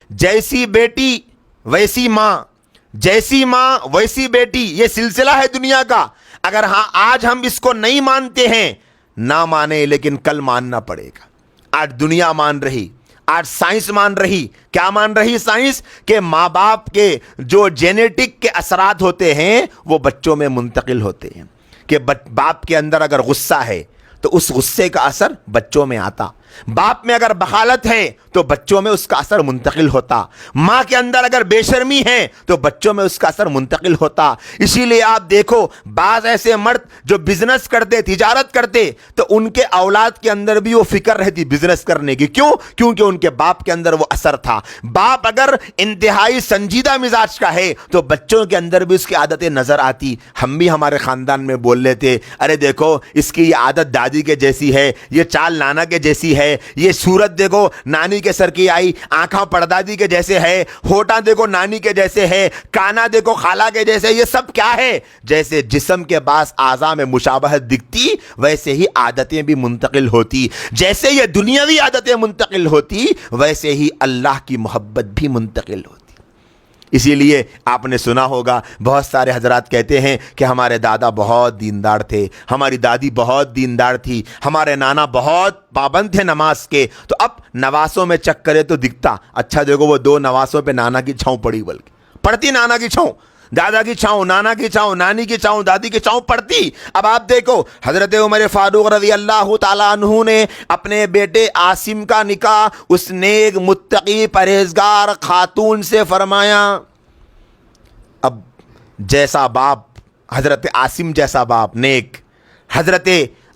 جیسی بیٹی ویسی ماں، جیسی ماں ویسی بیٹی، یہ سلسلہ ہے دنیا کا. اگر ہاں آج ہم اس کو نہیں مانتے ہیں، نہ مانے لیکن کل ماننا پڑے گا. آج دنیا مان رہی، آج سائنس مان رہی. کیا مان رہی سائنس؟ کہ ماں باپ کے جو جینیٹک کے اثرات ہوتے ہیں وہ بچوں میں منتقل ہوتے ہیں. کہ باپ کے اندر اگر غصہ ہے تو اس غصے کا اثر بچوں میں آتا، باپ میں اگر بخالت ہے تو بچوں میں اس کا اثر منتقل ہوتا، ماں کے اندر اگر بے شرمی ہے تو بچوں میں اس کا اثر منتقل ہوتا. اسی لیے آپ دیکھو بعض ایسے مرد جو بزنس کرتے، تجارت کرتے، تو ان کے اولاد کے اندر بھی وہ فکر رہتی بزنس کرنے کی. کیوں؟ کیونکہ ان کے باپ کے اندر وہ اثر تھا. باپ اگر انتہائی سنجیدہ مزاج کا ہے تو بچوں کے اندر بھی اس کی عادتیں نظر آتی. ہم بھی ہمارے خاندان میں بول لیتے، ارے دیکھو اس کی یہ عادت دادی کے جیسی ہے، یہ چال نانا کے جیسی ہے، یہ صورت دیکھو نانی کے سر کی آئی، آنکھاں پردادی کے جیسے ہے، ہوٹاں دیکھو نانی کے جیسے ہے، کانا دیکھو خالہ کے جیسے. یہ سب کیا ہے؟ جیسے جسم کے بعض اعضاء میں مشابہت دکھتی ویسے ہی عادتیں بھی منتقل ہوتی. جیسے یہ دنیاوی عادتیں منتقل ہوتی ویسے ہی اللہ کی محبت بھی منتقل ہوتی. اسی لیے آپ نے سنا ہوگا بہت سارے حضرات کہتے ہیں کہ ہمارے دادا بہت دیندار تھے، ہماری دادی بہت دیندار تھی، ہمارے نانا بہت پابند تھے نماز کے. تو اب نواسوں میں چیک کرے تو دکھتا، اچھا دیکھو وہ دو نواسوں پہ نانا کی چھاؤں پڑی، بلکہ پڑتی نانا کی چھاؤں، دادا کی چھاؤں، نانا کی چھاؤں، نانی کی چھاؤں، دادی کی چھاؤں پڑتی. اب آپ دیکھو حضرت عمر فاروق رضی اللہ تعالیٰ عنہ نے اپنے بیٹے عاصم کا نکاح اس نیک متقی پرہیزگار خاتون سے فرمایا. اب جیسا باپ، حضرت عاصم جیسا باپ نیک، حضرت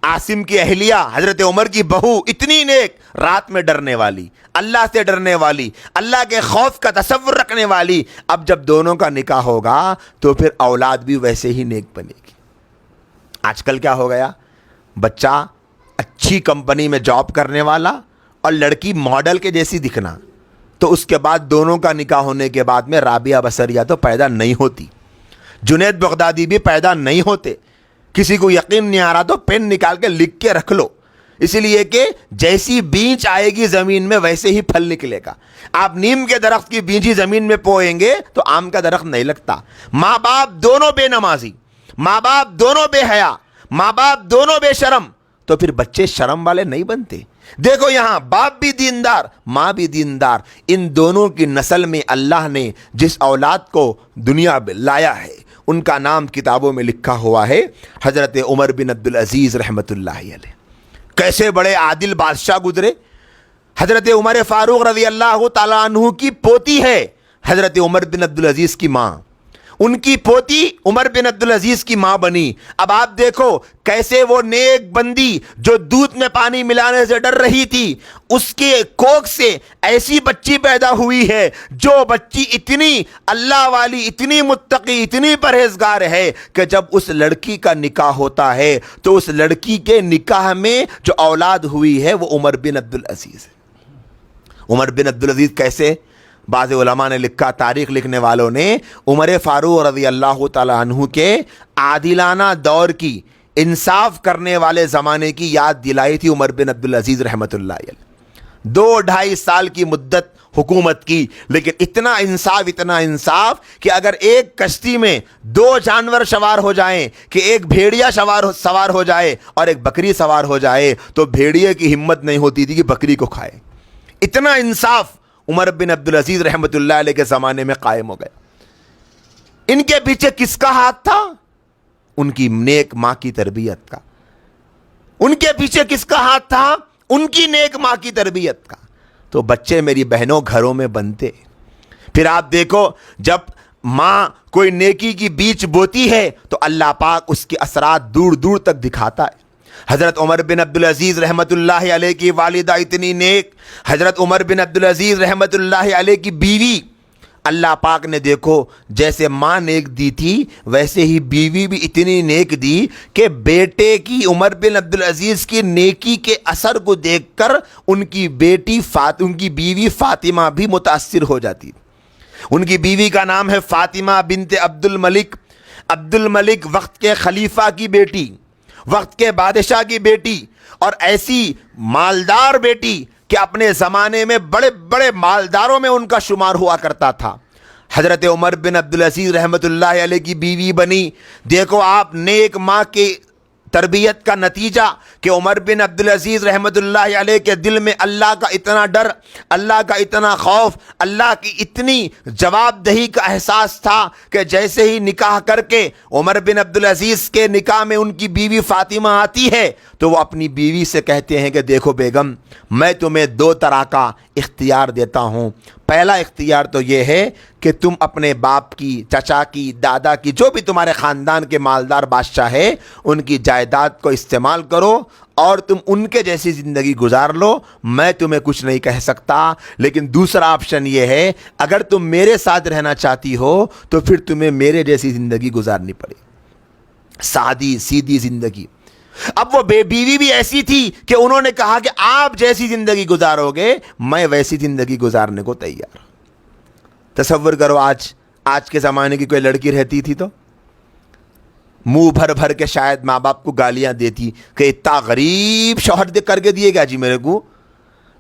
عاصم کی اہلیہ حضرت عمر کی بہو اتنی نیک، رات میں ڈرنے والی، اللہ سے ڈرنے والی، اللہ کے خوف کا تصور رکھنے والی. اب جب دونوں کا نکاح ہوگا تو پھر اولاد بھی ویسے ہی نیک بنے گی. آج کل کیا ہو گیا؟ بچہ اچھی کمپنی میں جاب کرنے والا اور لڑکی ماڈل کے جیسی دکھنا، تو اس کے بعد دونوں کا نکاح ہونے کے بعد میں رابعہ بصریہ تو پیدا نہیں ہوتی، جنید بغدادی بھی پیدا نہیں ہوتے. کسی کو یقین نہیں آ رہا تو پین نکال کے لکھ کے رکھ لو، اسی لیے کہ جیسی بیج آئے گی زمین میں ویسے ہی پھل نکلے گا. آپ نیم کے درخت کی بیجی زمین میں بوئیں گے تو آم کا درخت نہیں لگتا. ماں باپ دونوں بے نمازی، ماں باپ دونوں بے حیا، ماں باپ دونوں بے شرم، تو پھر بچے شرم والے نہیں بنتے. دیکھو یہاں باپ بھی دیندار، ماں بھی دیندار، ان دونوں کی نسل میں اللہ نے جس اولاد کو دنیا میں لایا ہے ان کا نام کتابوں میں لکھا ہوا ہے حضرت عمر بن عبدالعزیز رحمۃ اللہ علیہ. کیسے بڑے عادل بادشاہ گزرے. حضرت عمر فاروق رضی اللہ تعالیٰ عنہ کی پوتی ہے حضرت عمر بن عبدالعزیز کی ماں، ان کی پوتی عمر بن عبدالعزیز کی ماں بنی. اب آپ دیکھو کیسے وہ نیک بندی جو دودھ میں پانی ملانے سے ڈر رہی تھی، اس کے کوکھ سے ایسی بچی پیدا ہوئی ہے جو بچی اتنی اللہ والی، اتنی متقی، اتنی پرہیزگار ہے کہ جب اس لڑکی کا نکاح ہوتا ہے تو اس لڑکی کے نکاح میں جو اولاد ہوئی ہے وہ عمر بن عبدالعزیز ہے. عمر بن عبدالعزیز کیسے؟ بعض علماء نے لکھا، تاریخ لکھنے والوں نے عمر فاروق رضی اللہ تعالیٰ عنہ کے عادلانہ دور کی، انصاف کرنے والے زمانے کی یاد دلائی تھی عمر بن عبدالعزیز رحمۃ اللہ علیہ. 2-2.5 سال کی مدت حکومت کی، لیکن اتنا انصاف کہ اگر ایک کشتی میں 2 جانور سوار ہو جائیں، کہ ایک بھیڑیا سوار ہو جائے اور ایک بکری سوار ہو جائے تو بھیڑیے کی ہمت نہیں ہوتی تھی کہ بکری کو کھائے. اتنا انصاف عمر بن عبدالعزیز رحمۃ اللہ علیہ کے زمانے میں قائم ہو گیا. ان کے پیچھے کس کا ہاتھ تھا؟ ان کی نیک ماں کی تربیت کا. ان کے پیچھے کس کا ہاتھ تھا؟ ان کی نیک ماں کی تربیت کا. تو بچے میری بہنوں گھروں میں بنتے. پھر آپ دیکھو جب ماں کوئی نیکی کی بیج بوتی ہے تو اللہ پاک اس کے اثرات دور دور تک دکھاتا ہے. حضرت عمر بن عبدالعزیز رحمۃ اللہ علیہ کی والدہ اتنی نیک، حضرت عمر بن عبدالعزیز رحمۃ اللہ علیہ کی بیوی، اللہ پاک نے دیکھو جیسے ماں نیک دی تھی ویسے ہی بیوی بھی اتنی نیک دی کہ بیٹے کی، عمر بن عبدالعزیز کی نیکی کے اثر کو دیکھ کر ان کی بیوی فاطمہ بھی متاثر ہو جاتی. ان کی بیوی کا نام ہے فاطمہ بنت عبد الملک. عبد الملک وقت کے خلیفہ کی بیٹی، وقت کے بادشاہ کی بیٹی، اور ایسی مالدار بیٹی کہ اپنے زمانے میں بڑے بڑے مالداروں میں ان کا شمار ہوا کرتا تھا۔ حضرت عمر بن عبدالعزیز رحمۃ اللہ علیہ کی بیوی بنی۔ دیکھو آپ نیک ماں کے تربیت کا نتیجہ کہ عمر بن عبدالعزیز رحمۃ اللہ علیہ کے دل میں اللہ کا اتنا ڈر، اللہ کا اتنا خوف، اللہ کی اتنی جواب دہی کا احساس تھا کہ جیسے ہی نکاح کر کے عمر بن عبدالعزیز کے نکاح میں ان کی بیوی فاطمہ آتی ہے تو وہ اپنی بیوی سے کہتے ہیں کہ دیکھو بیگم، میں تمہیں 2 طرح کا اختیار دیتا ہوں۔ پہلا اختیار تو یہ ہے کہ تم اپنے باپ کی، چچا کی، دادا کی، جو بھی تمہارے خاندان کے مالدار بادشاہ ہے، ان کی جائیداد کو استعمال کرو اور تم ان کے جیسی زندگی گزار لو، میں تمہیں کچھ نہیں کہہ سکتا۔ لیکن دوسرا آپشن یہ ہے، اگر تم میرے ساتھ رہنا چاہتی ہو تو پھر تمہیں میرے جیسی زندگی گزارنی پڑے، سادی سیدھی زندگی۔ اب وہ بیوی بھی ایسی تھی کہ انہوں نے کہا کہ آپ جیسی زندگی گزارو گے میں ویسی زندگی گزارنے کو تیار۔ تصور کرو آج کے زمانے کی کوئی لڑکی رہتی تھی تو منہ بھر بھر کے شاید ماں باپ کو گالیاں دیتی کہ اتنا غریب شوہر کر کے دیے گا جی میرے کو،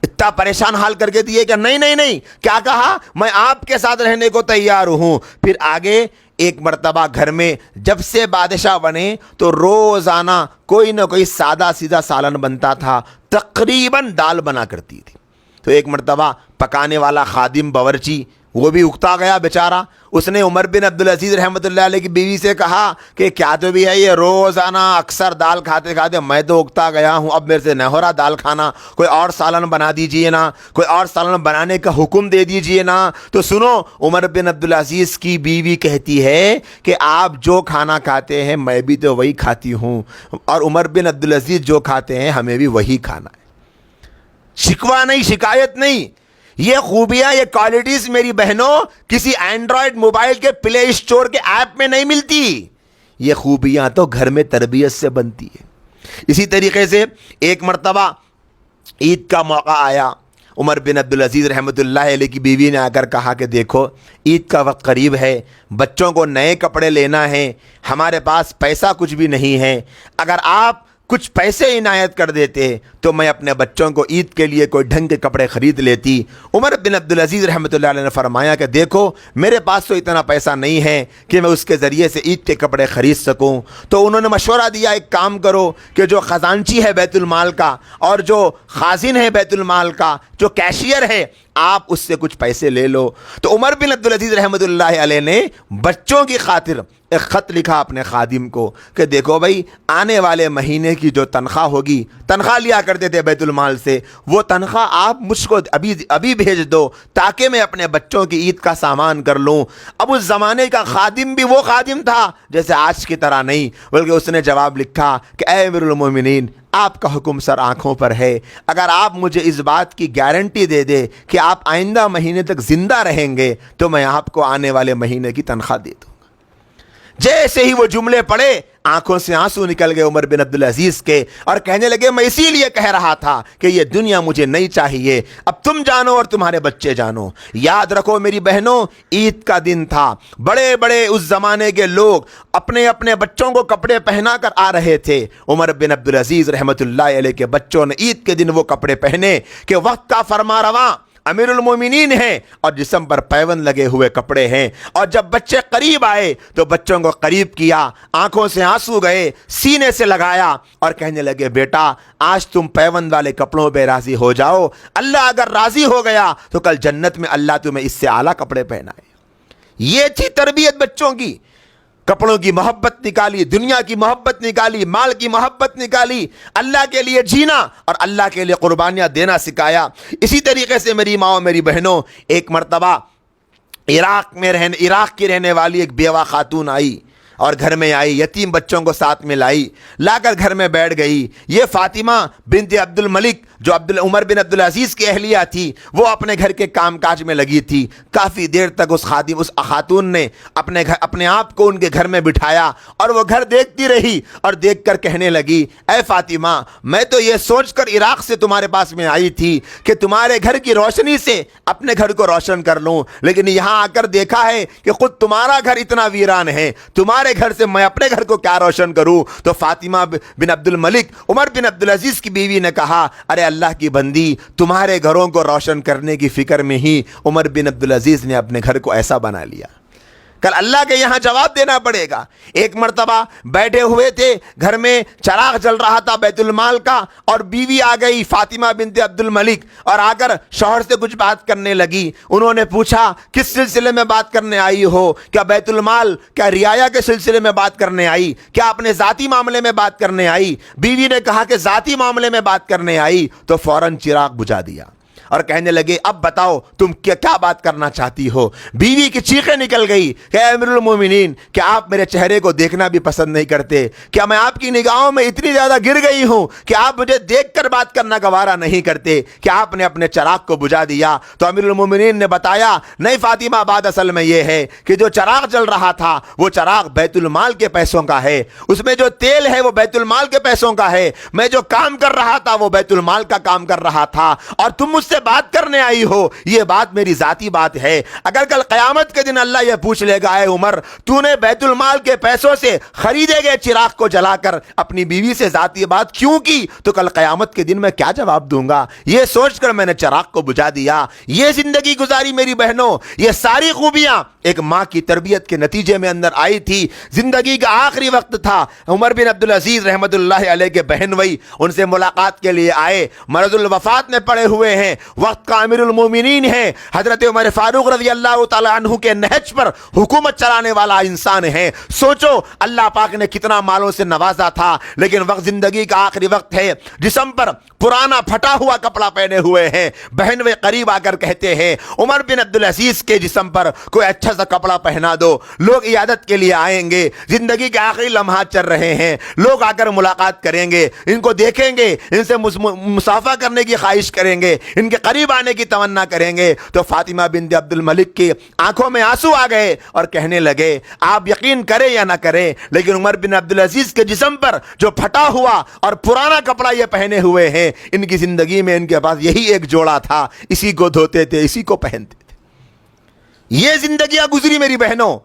اتنا پریشان حال کر کے دیے گا۔ نہیں، کیا کہا؟ میں آپ کے ساتھ رہنے کو تیار ہوں۔ پھر آگے ایک مرتبہ گھر میں جب سے بادشاہ بنے تو روزانہ کوئی نہ کوئی سادہ سیدھا سالن بنتا تھا، تقریباً دال بنا کرتی تھی۔ تو ایک مرتبہ پکانے والا خادم باورچی وہ بھی اکتا گیا بیچارہ، اس نے عمر بن عبدالعزیز رحمۃ اللہ علیہ کی بیوی سے کہا کہ کیا تو بھی ہے یہ روزانہ اکثر دال کھاتے کھاتے میں تو اکتا گیا ہوں، اب میرے سے نہ ہو رہا دال کھانا، کوئی اور سالن بنا دیجئے نا، کوئی اور سالن بنانے کا حکم دے دیجئے نا۔ تو سنو، عمر بن عبدالعزیز کی بیوی کہتی ہے کہ آپ جو کھانا کھاتے ہیں میں بھی تو وہی کھاتی ہوں، اور عمر بن عبدالعزیز جو کھاتے ہیں ہمیں بھی وہی کھانا ہے۔ شکوہ نہیں، شکایت نہیں، یہ خوبیاں، یہ کوالٹیز میری بہنوں کسی اینڈرائڈ موبائل کے پلے اسٹور کے ایپ میں نہیں ملتی، یہ خوبیاں تو گھر میں تربیت سے بنتی ہے۔ اسی طریقے سے ایک مرتبہ عید کا موقع آیا، عمر بن عبدالعزیز رحمۃ اللہ علیہ کی بیوی نے آ کر کہا کہ دیکھو عید کا وقت قریب ہے، بچوں کو نئے کپڑے لینا ہے، ہمارے پاس پیسہ کچھ بھی نہیں ہے، اگر آپ کچھ پیسے عنایت کر دیتے تو میں اپنے بچوں کو عید کے لیے کوئی ڈھنگ کے کپڑے خرید لیتی۔ عمر بن عبدالعزیز رحمۃ اللہ علیہ نے فرمایا کہ دیکھو میرے پاس تو اتنا پیسہ نہیں ہے کہ میں اس کے ذریعے سے عید کے کپڑے خرید سکوں۔ تو انہوں نے مشورہ دیا، ایک کام کرو کہ جو خزانچی ہے بیت المال کا اور جو خازن ہے بیت المال کا، جو کیشیئر ہے، آپ اس سے کچھ پیسے لے لو۔ تو عمر بن عبدالعزیز رحمۃ اللہ علیہ نے بچوں کی خاطر ایک خط لکھا اپنے خادم کو کہ دیکھو بھائی، آنے والے مہینے کی جو تنخواہ ہوگی، تنخواہ لیا کرتے تھے بیت المال سے، وہ تنخواہ آپ مجھ کو ابھی بھیج دو تاکہ میں اپنے بچوں کی عید کا سامان کر لوں۔ اب اس زمانے کا خادم بھی وہ خادم تھا جیسے آج کی طرح نہیں، بلکہ اس نے جواب لکھا کہ اے امیر المومنین، آپ کا حکم سر آنکھوں پر ہے، اگر آپ مجھے اس بات کی گارنٹی دے دے کہ آپ آئندہ مہینے تک زندہ رہیں گے تو میں آپ کو آنے والے مہینے کی تنخواہ دے دوں۔ جیسے ہی وہ جملے پڑھے آنکھوں سے آنسو نکل گئے عمر بن عبدالعزیز کے، اور کہنے لگے میں اسی لیے کہہ رہا تھا کہ یہ دنیا مجھے نہیں چاہیے، اب تم جانو اور تمہارے بچے جانو۔ یاد رکھو میری بہنوں، عید کا دن تھا، بڑے بڑے اس زمانے کے لوگ اپنے اپنے بچوں کو کپڑے پہنا کر آ رہے تھے۔ عمر بن عبدالعزیز رحمۃ اللہ علیہ کے بچوں نے عید کے دن وہ کپڑے پہنے کہ وقت کا فرما رواں امیر المومنین ہیں اور جسم پر پیوند لگے ہوئے کپڑے ہیں، اور جب بچے قریب آئے تو بچوں کو قریب کیا، آنکھوں سے آنسو گئے، سینے سے لگایا اور کہنے لگے بیٹا آج تم پیوند والے کپڑوں پہ راضی ہو جاؤ، اللہ اگر راضی ہو گیا تو کل جنت میں اللہ تمہیں اس سے اعلیٰ کپڑے پہنائے۔ یہ تھی تربیت بچوں کی، کپڑوں کی محبت نکالی، دنیا کی محبت نکالی، مال کی محبت نکالی، اللہ کے لیے جینا اور اللہ کے لیے قربانیاں دینا سکھایا۔ اسی طریقے سے میری ماں اور میری بہنوں، ایک مرتبہ عراق کی رہنے والی ایک بیوہ خاتون آئی اور گھر میں آئی، یتیم بچوں کو ساتھ میں لا کر گھر میں بیٹھ گئی۔ یہ فاطمہ بنت عبد الملک جو عمر بن عبدالعزیز کی اہلیہ تھی، وہ اپنے گھر کے کام کاج میں لگی تھی۔ کافی دیر تک اس خاتون نے اپنے آپ کو ان کے گھر میں بٹھایا اور وہ گھر دیکھتی رہی اور دیکھ کر کہنے لگی اے فاطمہ، میں تو یہ سوچ کر عراق سے تمہارے پاس میں آئی تھی کہ تمہارے گھر کی روشنی سے اپنے گھر کو روشن کر لوں، لیکن یہاں آ کر دیکھا ہے کہ خود تمہارا گھر اتنا ویران ہے، تمہارے گھر سے میں اپنے گھر کو کیا روشن کروں۔ تو فاطمہ بن عبد الملک عمر بن عبدالعزیز کی بیوی نے کہا ارے اللہ کی بندی, تمہارے گھروں کو روشن کرنے کی فکر میں ہی عمر بن عبدالعزیز نے اپنے گھر کو ایسا بنا لیا. کل اللہ کے یہاں جواب دینا پڑے گا. ایک مرتبہ بیٹھے ہوئے تھے, گھر میں چراغ جل رہا تھا بیت المال کا, اور بیوی آ گئی فاطمہ بنت عبد الملک, اور آ کر شوہر سے کچھ بات کرنے لگی. انہوں نے پوچھا کس سلسلے میں بات کرنے آئی ہو؟ کیا بیت المال, کیا رعایا کے سلسلے میں بات کرنے آئی, کیا اپنے ذاتی معاملے میں بات کرنے آئی؟ بیوی نے کہا کہ ذاتی معاملے میں بات کرنے آئی. تو فوراً چراغ بجھا دیا اور کہنے لگے اب بتاؤ تم کیا بات کرنا چاہتی ہو؟ بیوی کی چیخیں نکل گئی کہ اے امیر المومنین, کیا آپ میرے چہرے کو دیکھنا بھی پسند نہیں کرتے؟ کیا میں آپ کی نگاہوں میں اتنی زیادہ گر گئی ہوں کہ آپ مجھے دیکھ کر بات کرنا گوارا نہیں کرتے؟ کیا آپ نے اپنے چراغ کو بجھا دیا؟ تو امیر المومنین نے بتایا نہیں فاطمہ, بات اصل میں یہ ہے کہ جو چراغ جل رہا تھا وہ چراغ بیت المال کے پیسوں کا ہے, اس میں جو تیل ہے وہ بیت المال کے پیسوں کا ہے, میں جو کام کر رہا تھا وہ بیت المال کا کام کر رہا تھا, اور تم مجھ سے بات کرنے آئی ہو, یہ بات میری ذاتی بات ہے. اگر کل قیامت کے دن اللہ یہ پوچھ لے گا اے عمر تو نے بیت المال کے پیسوں سے خریدے گئے چراغ کو جلا کر اپنی بیوی سے ذاتی بات کیوں کی, تو کل قیامت کے دن میں کیا جواب دوں گا؟ یہ سوچ کر میں نے چراغ کو بجھا دیا. یہ زندگی گزاری میری بہنوں. یہ ساری خوبیاں ایک ماں کی تربیت کے نتیجے میں اندر آئی تھی. زندگی کا آخری وقت تھا, عمر بن عبدالعزیز رحمت اللہ علیہ کے بہن وئی ان سے ملاقات کے لیے آئے, مرض الوفات میں پڑے ہوئے ہیں, وقت کا امیر المومنین ہے, حضرت عمر فاروق رضی اللہ تعالیٰ عنہ کے نہج پر حکومت چلانے والا انسان ہے. سوچو اللہ پاک نے کتنا مالوں سے نوازا تھا, لیکن وقت زندگی کا آخری وقت ہے. جسم پر پرانا پھٹا ہوا کپڑا پہنے ہوئے ہیں. بہن وہ قریب آ کر کہتے ہیں عمر بن عبدالعزیز کے جسم پر کوئی اچھا سا کپڑا پہنا دو, لوگ عیادت کے لیے آئیں گے, زندگی کے آخری لمحات چل رہے ہیں, لوگ آ کر ملاقات کریں گے, ان کو دیکھیں گے, ان سے مصافحہ کرنے کی خواہش کریں گے, ان کے قریب آنے کی تمنا کریں گے. تو فاطمہ بنت عبد الملک کی آنکھوں میں آنسو آ گئے اور کہنے لگے آپ یقین کریں یا نہ کریں, لیکن عمر بن عبدالعزیز کے جسم پر جو پھٹا ہوا اور پرانا کپڑا یہ پہنے ہوئے ہیں, ان کی زندگی میں ان کے پاس یہی ایک جوڑا تھا, اسی کو دھوتے تھے, اسی کو پہنتے تھے. یہ زندگیاں گزری میری بہنوں.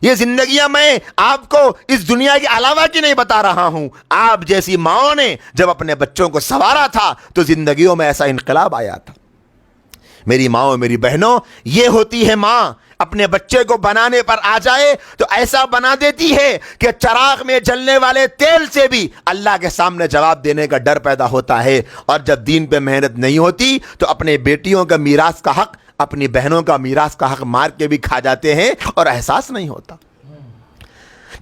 یہ زندگیاں میں آپ کو اس دنیا کے علاوہ کی نہیں بتا رہا ہوں. آپ جیسی ماں نے جب اپنے بچوں کو سنوارا تھا تو زندگیوں میں ایسا انقلاب آیا تھا. میری ماں میری بہنوں, یہ ہوتی ہے ماں, اپنے بچے کو بنانے پر آ جائے تو ایسا بنا دیتی ہے کہ چراغ میں جلنے والے تیل سے بھی اللہ کے سامنے جواب دینے کا ڈر پیدا ہوتا ہے. اور جب دین پہ محنت نہیں ہوتی تو اپنے بیٹیوں کا میراث کا حق, اپنی بہنوں کا میراث کا حق مار کے بھی کھا جاتے ہیں اور احساس نہیں ہوتا.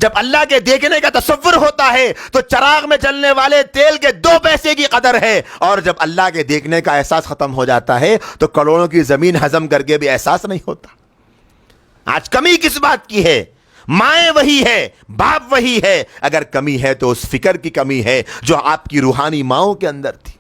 جب اللہ کے دیکھنے کا تصور ہوتا ہے تو چراغ میں جلنے والے تیل کے 2 پیسے کی قدر ہے, اور جب اللہ کے دیکھنے کا احساس ختم ہو جاتا ہے تو کروڑوں کی زمین ہضم کر کے بھی احساس نہیں ہوتا. آج کمی کس بات کی ہے؟ مائیں وہی ہے, باپ وہی ہے, اگر کمی ہے تو اس فکر کی کمی ہے جو آپ کی روحانی ماؤں کے اندر تھی.